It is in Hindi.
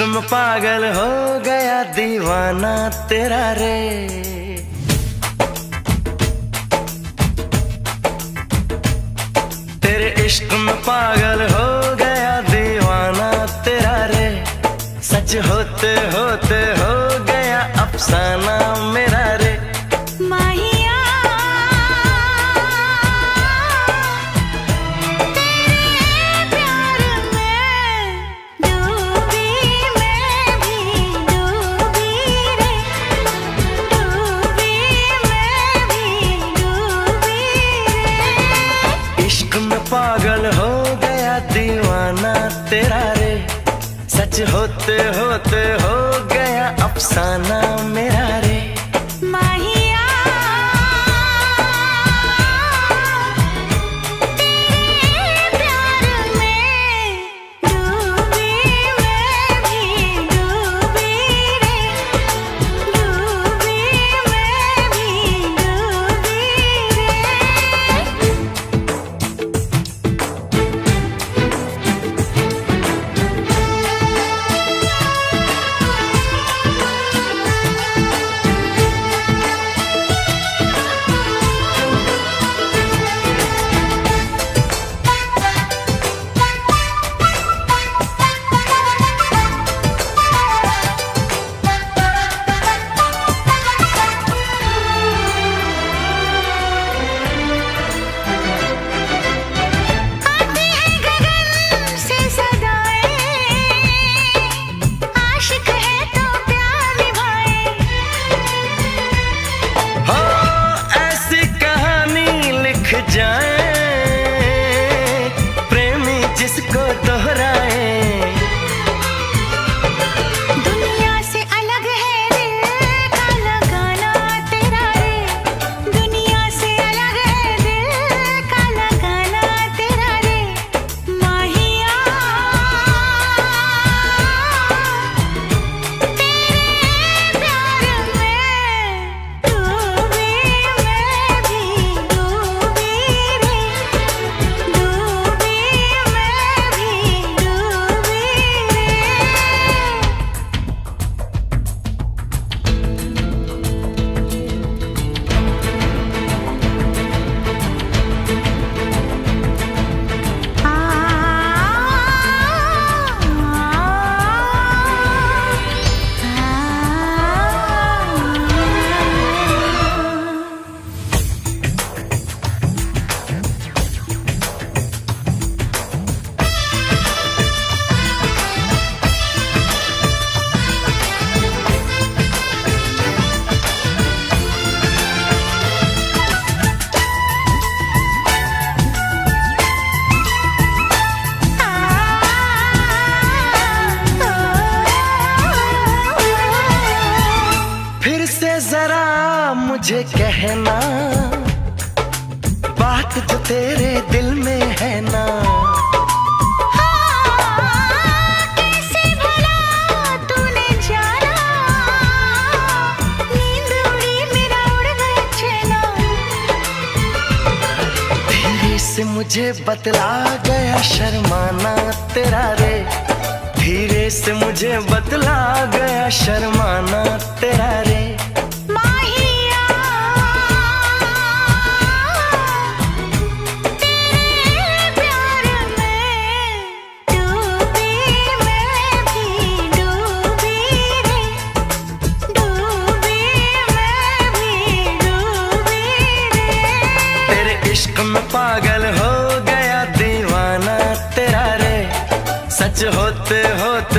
में पागल हो गया दीवाना तेरा रे। तेरे इश्क में पागल हो गया दीवाना तेरा रे। सच होते होते हो गया अफसाना मेरा रे। पागल हो गया दीवाना तेरा रे। सच होते होते हो गया अफसाना मेरा रे। प्रेमी जिसको दोहराए। दुनिया से अलग है दिल का लगाना तेरा रे। दुनिया से अलग है दिल का लगाना तेरा रे। माहिया तेरे प्यार में डूबी मैं भी डूबी रे। फिर से जरा मुझे कहना बात जो तेरे दिल में है ना। कैसे भला तूने जाना। नींद उड़ी मेरा उड़ गया चैना। धीरे से मुझे बतला गया शर्माना तेरा रे। धीरे से मुझे बतला गया शर्माना तेरा रे। माहिया तेरे प्यार में डूबी मैं भी डूबी रे। डूबी मैं भी डूबी रे। तेरे इश्क में पागल हो गया दीवाना तेरा रे। सच होते होते